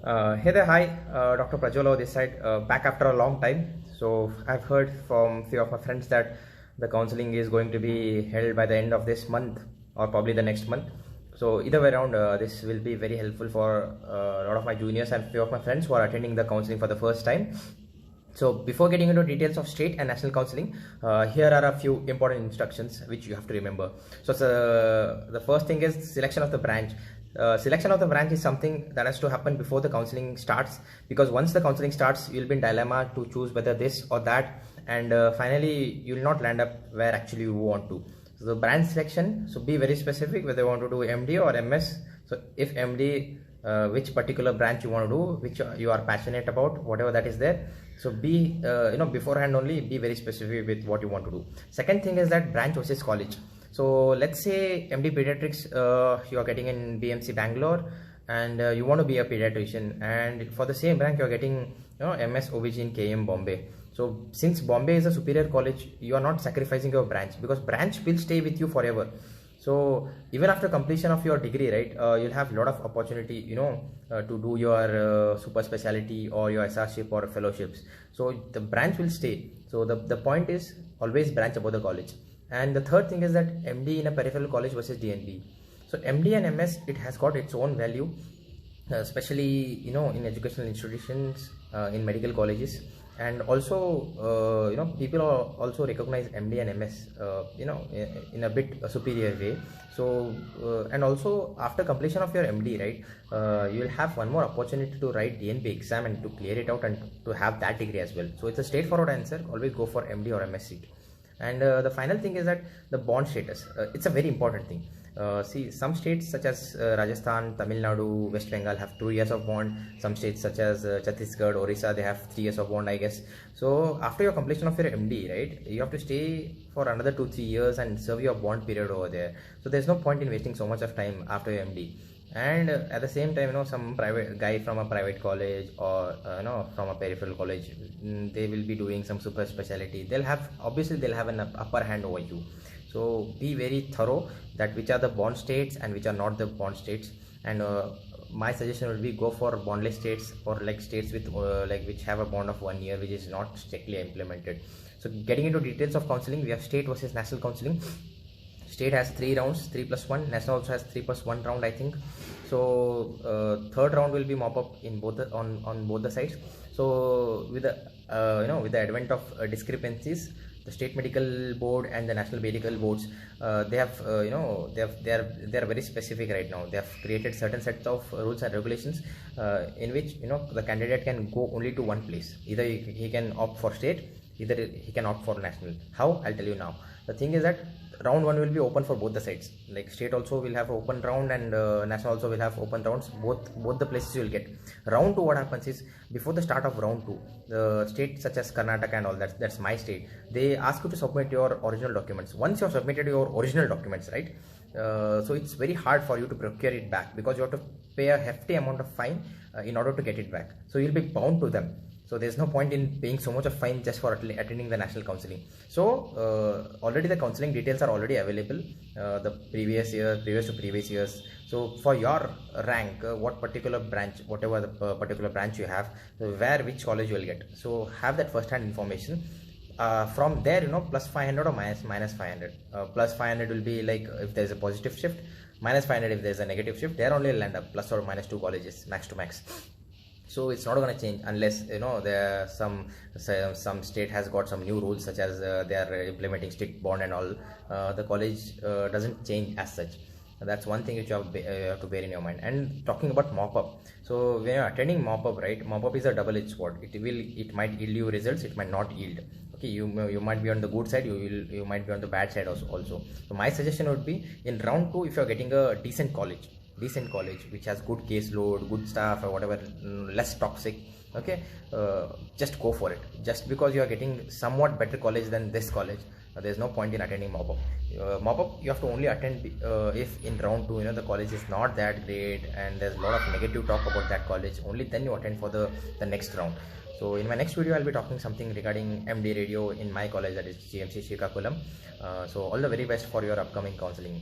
Hey there, hi, Dr. Prajolo this side, back after a long time. So I've heard from few of my friends that the counseling is going to be held by the end of this month or probably the next month. So either way around, this will be very helpful for a lot of my juniors and few of my friends who are attending the counseling for the first time. So before getting into details of state and national counseling, here are a few important instructions which you have to remember. So the first thing is selection of the branch. Selection of the branch is something that has to happen before the counseling starts, because once the counseling starts, you'll be in dilemma to choose whether this or that, and finally you'll not land up where actually you want to. So the branch selection, so be very specific whether you want to do MD or MS. So if MD, which particular branch you want to do, which you are passionate about, whatever that is there. So be beforehand only be very specific with what you want to do. Second thing is that branch versus college. So let's say MD pediatrics, you are getting in BMC Bangalore, and you want to be a pediatrician, and for the same rank you are getting MS OBG in KM Bombay. So since Bombay is a superior college, you are not sacrificing your branch, because branch will stay with you forever. So even after completion of your degree, right, you'll have a lot of opportunity, to do your super specialty or your SRship or fellowships. So the branch will stay. So the point is always branch above the college. And the third thing is that MD in a peripheral college versus DNB. So MD and MS, it has got its own value, especially in educational institutions, in medical colleges, and also people also recognize MD and MS in a bit superior way. So and also after completion of your MD, right, you will have one more opportunity to write DNB exam and to clear it out and to have that degree as well. So it's a straightforward answer, always go for MD or MS seat. And the final thing is that the bond status, it's a very important thing. See, some states such as Rajasthan, Tamil Nadu, West Bengal have 2 years of bond. Some states such as Chhattisgarh, Orissa, they have 3 years of bond, I guess. So after your completion of your MD, right, you have to stay for another 2-3 years and serve your bond period over there. So there's no point in wasting so much of time after your MD. And at the same time, some private guy from a private college or from a peripheral college, they will be doing some super specialty. They'll have an upper hand over you. So be very thorough that which are the bond states and which are not the bond states. And my suggestion would be go for bondless states, or like states with which have a bond of 1 year, which is not strictly implemented. So getting into details of counseling, we have state versus national counseling. State has 3 rounds, 3+1. National also has 3+1 round, I think. So third round will be mop up in both on both the sides. So with the with the advent of discrepancies, the state medical board and the national medical boards, they have they are very specific right now. They have created certain sets of rules and regulations in which the candidate can go only to one place. Either he can opt for state, either he can opt for national. How? I'll tell you now. The thing is that round 1 will be open for both the sides. Like state also will have open round, and national also will have open rounds. Both the places you will get. Round 2, what happens is, before the start of round 2, the states such as Karnataka and all that's my state, they ask you to submit your original documents. Once you have submitted your original documents, right, so it's very hard for you to procure it back, because you have to pay a hefty amount of fine in order to get it back. So you'll be bound to them. So there's no point in paying so much of fine just for attending the national counseling. So already the counseling details are already available, the previous to previous years. So for your rank, what particular branch, whatever the particular branch you have, which college you will get. So have that first-hand information. From there, plus 500 or minus 500. Plus 500 will be like if there's a positive shift, minus 500 if there's a negative shift. There only will end up plus or minus 2 colleges, max to max. So it's not going to change unless there some state has got some new rules, such as they are implementing strict bond and all. The college doesn't change as such. That's one thing which you have to bear in your mind. And talking about mop-up, so when you're attending mop-up, right, mop-up is a double-edged sword. It might yield you results, it might not yield. Okay, you might be on the good side, you might be on the bad side also. So my suggestion would be, in round 2, if you're getting a decent college which has good caseload, good staff, or whatever, less toxic, okay, just go for it. Just because you are getting somewhat better college than this college, there's no point in attending mop-up. Mop-up you have to only attend if in round 2 the college is not that great and there's a lot of negative talk about that college. Only then you attend for the next round. So in my next video, I'll be talking something regarding MD radio in my college, that is GMC Srikakulam. So all the very best for your upcoming counseling.